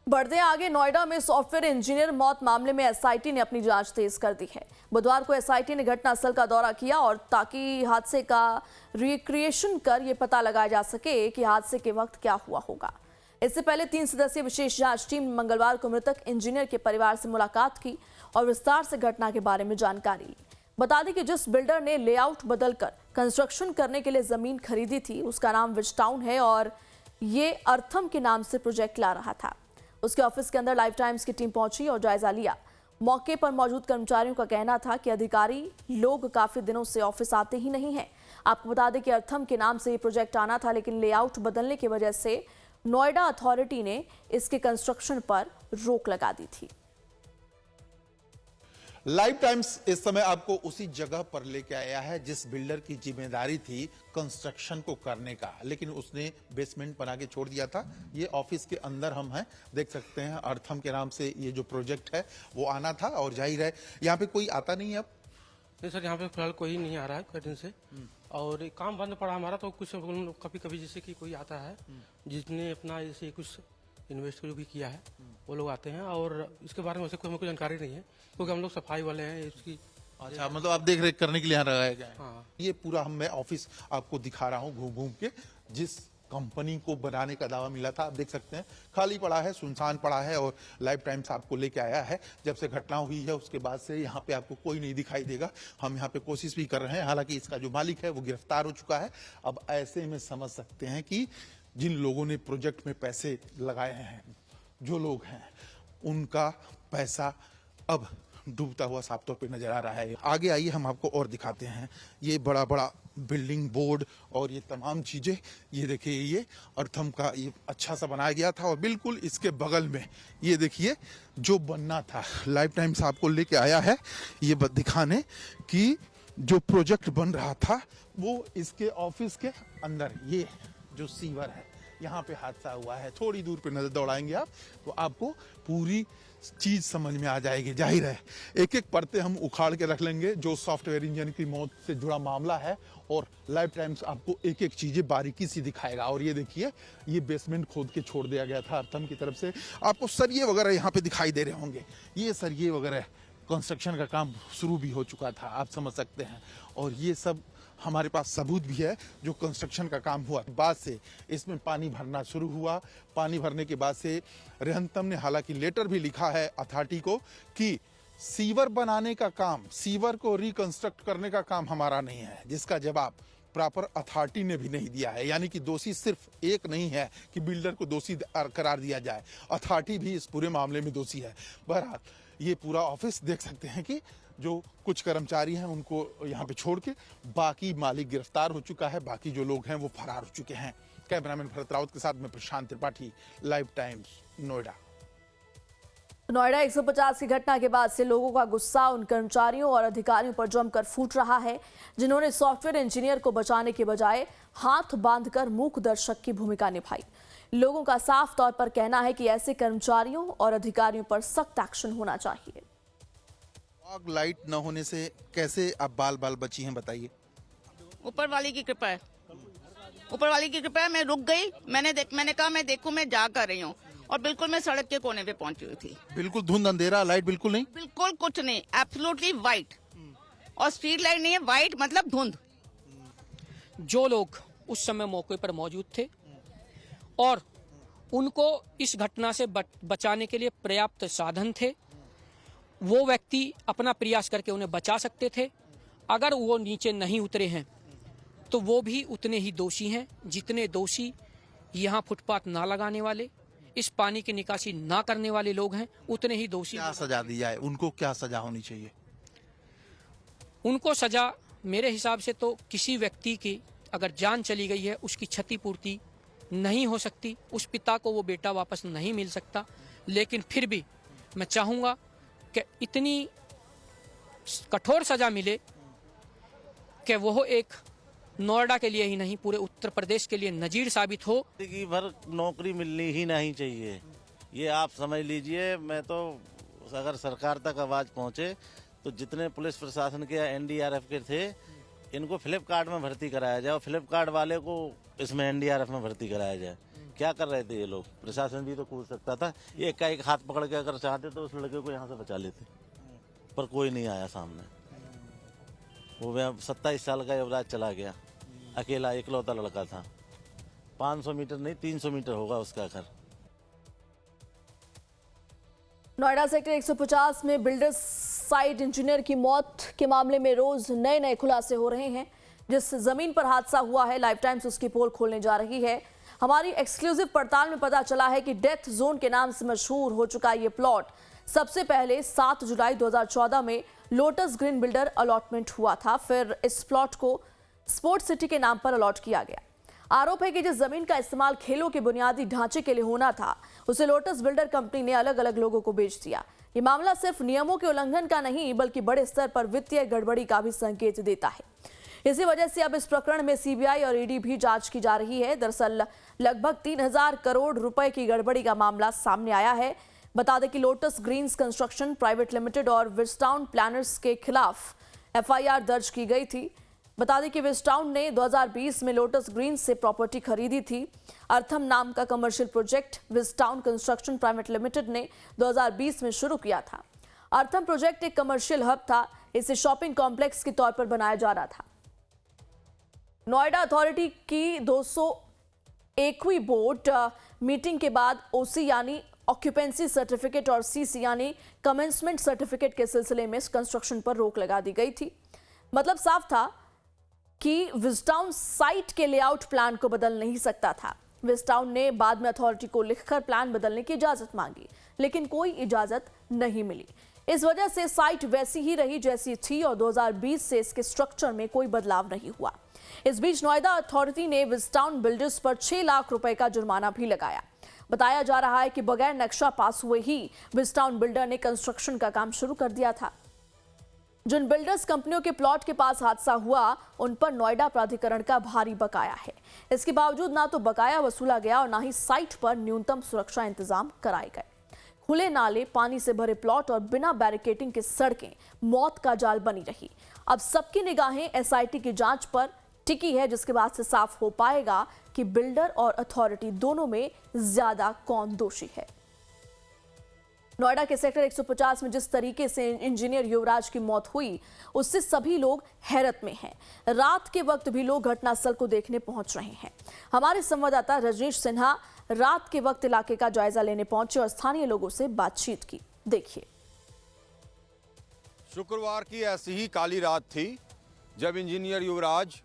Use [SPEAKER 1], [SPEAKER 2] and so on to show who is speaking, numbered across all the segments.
[SPEAKER 1] बढ़ते आगे, नोएडा में सॉफ्टवेयर इंजीनियर मौत मामले में एसआईटी ने अपनी जांच तेज कर दी है। बुधवार को एसआईटी ने घटनास्थल का दौरा किया और ताकि हादसे का रिक्रिएशन कर यह पता लगाया जा सके कि हादसे के वक्त क्या हुआ होगा। इससे पहले 3 सदस्यीय विशेष जांच टीम ने मंगलवार को मृतक इंजीनियर के परिवार से मुलाकात की और विस्तार से घटना के बारे में जानकारी ली। बता दें कि जिस बिल्डर ने लेआउट बदलकर कंस्ट्रक्शन करने के लिए जमीन खरीदी थी, उसका नाम विज टाउन है और ये अर्थम के नाम से प्रोजेक्ट ला रहा था। उसके ऑफिस के अंदर लाइफ टाइम्स की टीम पहुंची और जायजा लिया। मौके पर मौजूद कर्मचारियों का कहना था कि अधिकारी लोग काफी दिनों से ऑफिस आते ही नहीं हैं। आपको बता दें कि अर्थम के नाम से ये प्रोजेक्ट आना था, लेकिन लेआउट बदलने की वजह से नोएडा अथॉरिटी ने इसके कंस्ट्रक्शन पर रोक लगा दी थी।
[SPEAKER 2] लाइफ टाइम्स इस समय आपको उसी जगह पर लेके आया है जिस बिल्डर की जिम्मेदारी थी कंस्ट्रक्शन को करने का, लेकिन उसने बेसमेंट बना के छोड़ दिया था। ये ऑफिस के अंदर हम हैं, देख सकते हैं। अर्थम के नाम से ये जो प्रोजेक्ट है वो आना था और जाहिर है यहाँ पे कोई आता नहीं है अब।
[SPEAKER 3] नहीं सर, यहाँ पे फिलहाल कोई नहीं आ रहा है कई दिन से, और ये काम बंद पड़ा हमारा। तो कुछ कभी कभी जैसे कि कोई आता है जिसने अपना जैसे कुछ इन्वेस्ट जो भी किया है वो लोग आते हैं, और इसके बारे में वैसे कोई हमें कोई जानकारी नहीं है क्योंकि हम लोग सफाई वाले हैं इसकी।
[SPEAKER 2] अच्छा, मतलब आप देख रेख करने के लिए यहाँ लगाया गया है।
[SPEAKER 3] हाँ।
[SPEAKER 2] ये पूरा मैं ऑफिस आपको दिखा रहा हूँ घूम घूम के। जिस कंपनी को बनाने का दावा मिला था, आप देख सकते हैं खाली पड़ा है, सुनसान पड़ा है। और लाइफ टाइम्स आपको लेके आया है। जब से घटना हुई है उसके बाद से यहाँ पे आपको कोई नहीं दिखाई देगा। हम यहाँ पे कोशिश भी कर रहे हैं, हालांकि इसका जो मालिक है वो गिरफ्तार हो चुका है। अब ऐसे में समझ सकते हैं कि जिन लोगों ने प्रोजेक्ट में पैसे लगाए हैं, जो लोग हैं, उनका पैसा अब डूबता हुआ साफ तौर पे नजर आ रहा है। आगे आइए, हम आपको और दिखाते हैं। ये बड़ा बड़ा बिल्डिंग बोर्ड और ये तमाम चीजें, ये देखिए, ये अर्थम का ये अच्छा सा बनाया गया था। और बिल्कुल इसके बगल में ये देखिए जो बनना था। लाइफ टाइम्स आपको लेके आया है ये दिखाने कि जो प्रोजेक्ट बन रहा था वो इसके ऑफिस के अंदर, ये जो सीवर है, यहाँ पे हादसा हुआ है। थोड़ी दूर पे नजर दौड़ाएंगे आप तो आपको पूरी चीज समझ में आ जाएगी। जाहिर है एक एक परतें हम उखाड़ के रख लेंगे जो सॉफ्टवेयर इंजीनियर की मौत से जुड़ा मामला है, और लाइफ टाइम्स आपको एक एक चीजें बारीकी से दिखाएगा। और ये देखिए, ये बेसमेंट खोद के छोड़ दिया गया था अर्थम की तरफ से। आपको सरिये वगैरह यहाँ पे दिखाई दे रहे होंगे। ये सरिये वगैरह कंस्ट्रक्शन का काम शुरू भी हो चुका था, आप समझ सकते हैं। और ये सब हमारे पास सबूत भी है जो कंस्ट्रक्शन का काम हुआ। बाद से इसमें पानी भरना शुरू हुआ। पानी भरने के बाद से रेहंतम ने हालांकि लेटर भी लिखा है अथॉरिटी को कि सीवर बनाने का काम, सीवर को रिकंस्ट्रक्ट करने का काम हमारा नहीं है, जिसका जवाब प्रॉपर अथॉरिटी ने भी नहीं दिया है। यानी कि दोषी सिर्फ एक नहीं है कि बिल्डर को दोषी करार दिया जाए, अथॉरिटी भी इस पूरे मामले में दोषी है। बहरहाल ये पूरा ऑफिस देख सकते हैं कि जो कुछ कर्मचारी हैं उनको यहाँ पे छोड़ के बाकी मालिक गिरफ्तार हो चुका है, बाकी जो लोग हैं वो फरार हो चुके हैं। कैमरामैन भरत राउत के साथ में प्रशांत त्रिपाठी, लाइव टाइम्स, नोएडा।
[SPEAKER 1] नोएडा 150 की घटना के बाद से लोगों का गुस्सा उन कर्मचारियों और अधिकारियों पर जमकर फूट रहा है जिन्होंने सॉफ्टवेयर इंजीनियर को बचाने के बजाय हाथ बांधकर मूक दर्शक की भूमिका निभाई। लोगों का साफ तौर पर कहना है कि ऐसे कर्मचारियों और अधिकारियों पर सख्त एक्शन होना चाहिए।
[SPEAKER 2] फॉग लाइट न होने से कैसे आप बाल बाल बची हैं, बताइए।
[SPEAKER 4] ऊपर वाली की कृपा है, ऊपर वाली की कृपा है। मैं रुक गई, मैंने कहा मैं देखूं, मैं जा कर रही हूँ, और बिल्कुल मैं सड़क के कोने पे पहुंची हुई थी।
[SPEAKER 2] बिल्कुल धुंध अंधेरा, लाइट बिल्कुल नहीं,
[SPEAKER 4] बिल्कुल कुछ नहीं, एब्सोल्युटली व्हाइट। और स्ट्रीट लाइट नहीं है, व्हाइट मतलब धुंध।
[SPEAKER 5] जो लोग उस समय मौके पर मौजूद थे और उनको इस घटना से बचाने के लिए पर्याप्त साधन थे, वो व्यक्ति अपना प्रयास करके उन्हें बचा सकते थे। अगर वो नीचे नहीं उतरे हैं तो वो भी उतने ही दोषी हैं जितने दोषी यहाँ फुटपाथ ना लगाने वाले, इस पानी की निकासी ना करने वाले लोग हैं, उतने ही दोषी।
[SPEAKER 2] क्या सजा दी जाए उनको, क्या सजा होनी चाहिए?
[SPEAKER 5] उनको सजा मेरे हिसाब से तो किसी व्यक्ति की अगर जान चली गई है उसकी क्षतिपूर्ति नहीं हो सकती, उस पिता को वो बेटा वापस नहीं मिल सकता। लेकिन फिर भी मैं चाहूँगा कि इतनी कठोर सजा मिले कि वो एक नोएडा के लिए ही नहीं पूरे उत्तर प्रदेश के लिए नजीर साबित हो।
[SPEAKER 6] जिंदगी भर नौकरी मिलनी ही नहीं चाहिए, ये आप समझ लीजिए। मैं तो अगर सरकार तक आवाज़ पहुँचे तो जितने पुलिस प्रशासन के या एनडीआरएफ के थे, इनको फ्लिपकार्ट में भर्ती कराया जाए और फ्लिपकार्ट वाले को इसमें एनडीआरएफ में भर्ती कराया जाए। क्या कर रहे थे ये लोग? प्रशासन भी तो कूद सकता था। ये एक का एक हाथ पकड़ के अगर चाहते तो उस लड़के को यहाँ से बचा लेते, पर कोई नहीं आया सामने। वो 27 साल का युवराज चला गया, अकेला इकलौता लड़का था। 500 मीटर नहीं 300 मीटर होगा उसका घर।
[SPEAKER 1] नोएडा सेक्टर 150 में बिल्डर साइट इंजीनियर की मौत के मामले में रोज नए नए खुलासे हो रहे हैं। जिस जमीन पर हादसा हुआ है, लाइफ टाइम्स उसकी पोल खोलने जा रही है। हमारी एक्सक्लूसिव पड़ताल में पता चला है कि डेथ जोन के नाम से मशहूर हो चुका ये प्लॉट सबसे पहले 7 जुलाई 2014 में लोटस ग्रीन बिल्डर अलॉटमेंट हुआ था। फिर इस प्लॉट को स्पोर्ट्स सिटी के नाम पर अलॉट किया गया। आरोप है कि जिस जमीन का इस्तेमाल खेलों के बुनियादी ढांचे के लिए होना था, उसे लोटस बिल्डर कंपनी ने अलग अलग लोगों को बेच दिया। ये मामला सिर्फ नियमों के उल्लंघन का नहीं, बल्कि बड़े स्तर पर वित्तीय गड़बड़ी का भी संकेत देता है। इसी वजह से अब इस प्रकरण में सीबीआई और ईडी भी जांच की जा रही है। दरअसल लगभग 3000 करोड़ रुपए की गड़बड़ी का मामला सामने आया है। बता दें कि Lotus Greens Construction private Limited और विस्टाउन प्लानर्स के खिलाफ एफआईआर दर्ज की गई थी। बता दें कि विस्टाउन ने 2020 में लोटस ग्रीन्स से प्रॉपर्टी खरीदी थी। अर्थम नाम का commercial project Vistown construction private limited ने 2020 में शुरू किया था। अर्थम प्रोजेक्ट एक कमर्शियल हब था। इसे शॉपिंग कॉम्प्लेक्स के तौर पर बनाया जा रहा था। नोएडा अथॉरिटी की 201वीं बोर्ड मीटिंग के बाद ओसी यानी ऑक्यूपेंसी सर्टिफिकेट और सीसी यानी कमेंसमेंट सर्टिफिकेट के सिलसिले में कंस्ट्रक्शन पर रोक लगा दी गई थी। मतलब साफ था कि विस्टाउन साइट के लेआउट प्लान को बदल नहीं सकता था। विस्टाउन ने बाद में अथॉरिटी को लिखकर प्लान बदलने की इजाजत मांगी, लेकिन कोई इजाजत नहीं मिली। इस वजह से साइट वैसी ही रही जैसी थी और 2020 से इसके स्ट्रक्चर में कोई बदलाव नहीं हुआ। इस बीच नोएडा अथॉरिटी ने विस्टाउन बिल्डर्स पर 6 लाख रुपए का जुर्माना भी लगाया। बताया जा रहा है कि बगैर नक्शा पास हुए ही विस्टाउन बिल्डर ने कंस्ट्रक्शन का काम शुरू कर दिया था। जिन बिल्डर्स कंपनियों के प्लॉट के पास हादसा हुआ, उन पर नोएडा प्राधिकरण का भारी बकाया है। इसके बावजूद ना तो बकाया वसूला गया और ना ही साइट पर न्यूनतम सुरक्षा इंतजाम कराए गए। खुले नाले, पानी से भरे प्लॉट और बिना बैरिकेडिंग की सड़कें मौत का जाल बनी रही। अब सबकी निगाहें एसआईटी की जांच पर टिकी है, जिसके बाद से साफ हो पाएगा कि बिल्डर और अथॉरिटी दोनों में ज्यादा कौन दोषी है। नोएडा के सेक्टर 150 में जिस तरीके से इंजीनियर युवराज की मौत हुई, उससे सभी लोग हैरत में हैं। रात के वक्त भी लोग घटनास्थल को देखने पहुंच रहे हैं। हमारे संवाददाता रजनीश सिन्हा रात के वक्त इलाके का जायजा लेने पहुंचे और स्थानीय लोगों से बातचीत की। देखिए।
[SPEAKER 7] शुक्रवार की ऐसी ही काली रात थी जब इंजीनियर युवराज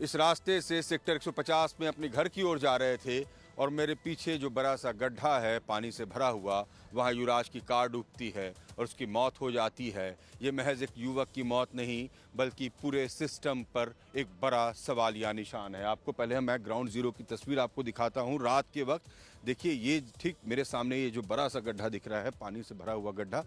[SPEAKER 7] इस रास्ते से सेक्टर 150 में अपने घर की ओर जा रहे थे और मेरे पीछे जो बड़ा सा गड्ढा है पानी से भरा हुआ, वहाँ युवराज की कार डूबती है और उसकी मौत हो जाती है। ये महज एक युवक की मौत नहीं, बल्कि पूरे सिस्टम पर एक बड़ा सवालिया निशान है। आपको पहले मैं ग्राउंड जीरो की तस्वीर आपको दिखाता हूँ रात के वक्त। देखिए, ये ठीक मेरे सामने ये जो बड़ा सा गड्ढा दिख रहा है, पानी से भरा हुआ गड्ढा,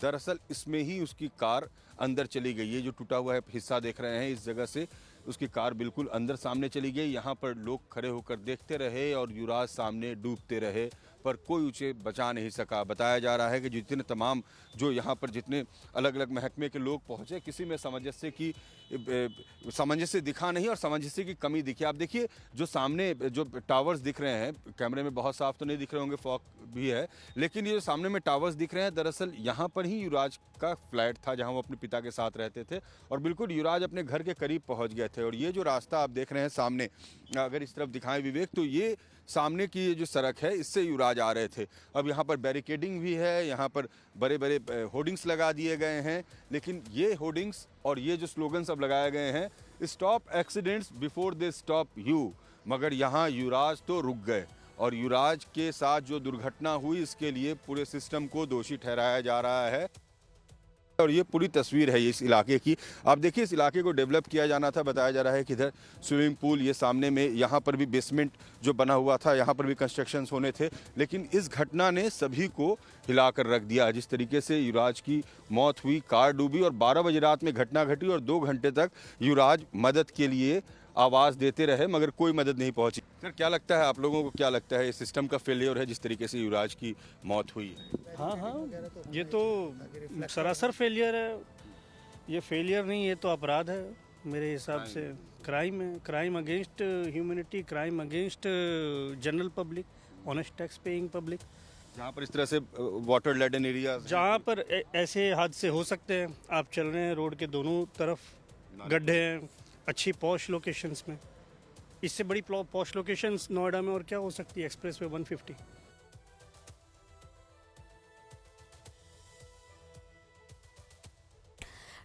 [SPEAKER 7] दरअसल इसमें ही उसकी कार अंदर चली गई। ये जो टूटा हुआ है हिस्सा देख रहे हैं, इस जगह से उसकी कार बिल्कुल अंदर सामने चली गई। यहाँ पर लोग खड़े होकर देखते रहे और युवराज सामने डूबते रहे, पर कोई उसे बचा नहीं सका। बताया जा रहा है कि जितने तमाम जो यहाँ पर जितने अलग अलग महकमे के लोग पहुँचे, किसी में सामंजस्य दिखा नहीं और सामंजस्य की कमी दिखी। आप देखिए, जो सामने जो टावर्स दिख रहे हैं, कैमरे में बहुत साफ तो नहीं दिख रहे होंगे, फॉग भी है, लेकिन ये जो सामने में टावर्स दिख रहे हैं, दरअसल यहाँ पर ही युवराज का फ्लैट था जहाँ वो अपने पिता के साथ रहते थे और बिल्कुल युवराज अपने घर के करीब पहुँच गए थे। और ये जो रास्ता आप देख रहे हैं सामने, अगर इस तरफ दिखाएं विवेक, तो ये सामने की ये जो सड़क है, इससे युवराज आ रहे थे। अब यहाँ पर बैरिकेडिंग भी है, यहाँ पर बड़े बड़े होर्डिंग्स लगा दिए गए हैं, लेकिन ये होर्डिंग्स और ये जो स्लोगन सब लगाए गए हैं, stop accidents before they stop you, मगर यहाँ युवराज तो रुक गए और युवराज के साथ जो दुर्घटना हुई, इसके लिए पूरे सिस्टम को दोषी ठहराया जा रहा है। और ये पूरी तस्वीर है इस इलाके की। आप देखिए, इस इलाके को डेवलप किया जाना था। बताया जा रहा है कि इधर स्विमिंग पूल, ये सामने में यहाँ पर भी बेसमेंट जो बना हुआ था, यहाँ पर भी कंस्ट्रक्शंस होने थे, लेकिन इस घटना ने सभी को हिलाकर रख दिया। जिस तरीके से युवराज की मौत हुई, कार डूबी और 12 बजे रात में घटना घटी और 2 घंटे तक युवराज मदद के लिए आवाज़ देते रहे, मगर कोई मदद नहीं पहुंची। सर, क्या लगता है आप लोगों को, क्या लगता है सिस्टम का फेलियर है जिस तरीके से युवराज की मौत हुई है?
[SPEAKER 8] हाँ, ये तो सरासर फेलियर है। ये फेलियर नहीं, ये तो अपराध है मेरे हिसाब से। क्राइम है, crime against humanity, crime against general public. Honest tax paying public.
[SPEAKER 7] जहाँ पर इस तरह से वाटर लेडन एरिया,
[SPEAKER 8] जहाँ पर ऐसे हादसे हो सकते हैं, आप चल रहे हैं रोड के दोनों तरफ गड्ढे हैं अच्छी पॉश लोकेशंस में, इससे बड़ी पॉश लोकेशंस नोएडा में और क्या हो सकती है? Express way 150।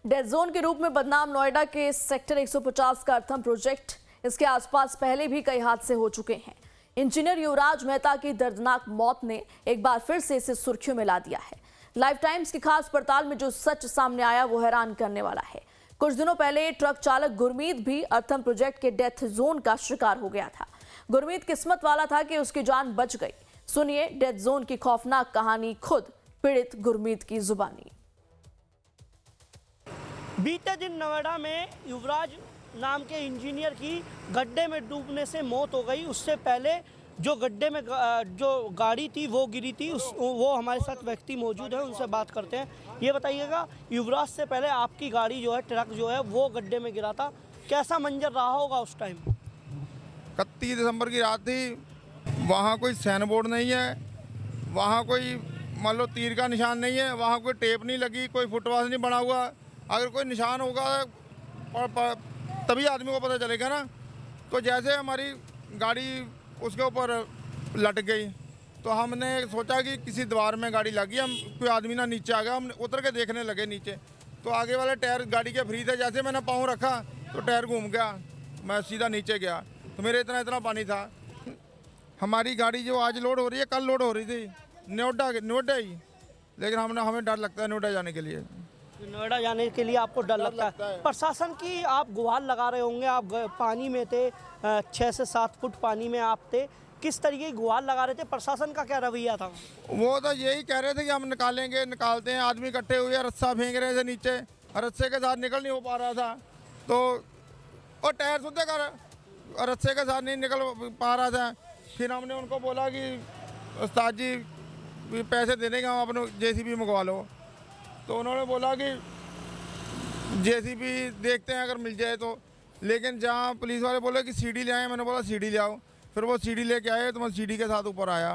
[SPEAKER 1] डेड जोन के रूप में बदनाम नोएडा के सेक्टर 150 का अर्थम प्रोजेक्ट, इसके आसपास पहले भी कई हादसे हो चुके हैं। इंजीनियर युवराज मेहता की दर्दनाक मौत ने एक बार फिर से इसे सुर्खियों में ला दिया है। लाइफ टाइम्स की खास पड़ताल में जो सच सामने आया वो हैरान करने वाला है। कुछ दिनों पहले ट्रक चालक गुरमीत भी अर्थम प्रोजेक्ट के डेथ जोन का शिकार हो गया था। गुरमीत किस्मत वाला था कि उसकी जान बच गई। सुनिए डेथ जोन की खौफनाक कहानी खुद पीड़ित गुरमीत की जुबानी।
[SPEAKER 9] बीते दिन नोएडा में युवराज नाम के इंजीनियर की गड्ढे में डूबने से मौत हो गई। उससे पहले जो गड्ढे में जो गाड़ी थी वो गिरी थी, वो हमारे साथ व्यक्ति मौजूद है, उनसे बात करते हैं। ये बताइएगा युवराज, से पहले आपकी गाड़ी जो है, ट्रक जो है, वो गड्ढे में गिरा था, कैसा मंजर रहा होगा उस टाइम?
[SPEAKER 10] 31 दिसंबर की रात थी। वहाँ कोई साइन बोर्ड नहीं है, वहाँ कोई मान लो तीर का निशान नहीं है, वहाँ कोई टेप नहीं लगी, कोई फुटपाथ नहीं बना हुआ। अगर कोई निशान होगा तभी आदमी को पता चलेगा ना। तो जैसे हमारी गाड़ी उसके ऊपर लट गई तो हमने सोचा कि किसी द्वार में गाड़ी लगी, हम कोई आदमी ना नीचे आ गया। हम उतर के देखने लगे नीचे, तो आगे वाले टायर गाड़ी के फ्री थे। जैसे मैंने पाँव रखा तो टायर घूम गया, मैं सीधा नीचे गया तो मेरे इतना पानी था। हमारी गाड़ी जो आज लोड हो रही है, कल लोड हो रही थी नोएडा ही, लेकिन हमें डर लगता है नोएडा जाने के लिए।
[SPEAKER 9] नोएडा जाने के लिए आपको डर लगता है। प्रशासन की आप गुहार लगा रहे होंगे, आप पानी में थे, 6 से 7 फुट पानी में आप थे, किस तरीके की गुहार लगा रहे थे? प्रशासन का क्या रवैया था?
[SPEAKER 10] वो तो यही कह रहे थे कि हम निकालते हैं। आदमी इकट्ठे हुए रस्सा फेंक रहे थे नीचे, रस्से के साथ निकल नहीं हो पा रहा था, तो और टायर सुनते कर रस्से के साथ नहीं निकल पा रहा था। फिर हमने उनको बोला कि उस्ताद जी पैसे दे देंगे, हम अपने JCB मंगवा लो। तो उन्होंने बोला कि JCB देखते हैं अगर मिल जाए तो। लेकिन जहाँ पुलिस वाले बोले कि CD ले आए, मैंने बोला CD ले आओ। फिर वो CD लेके आए तो मैं CD के साथ ऊपर आया।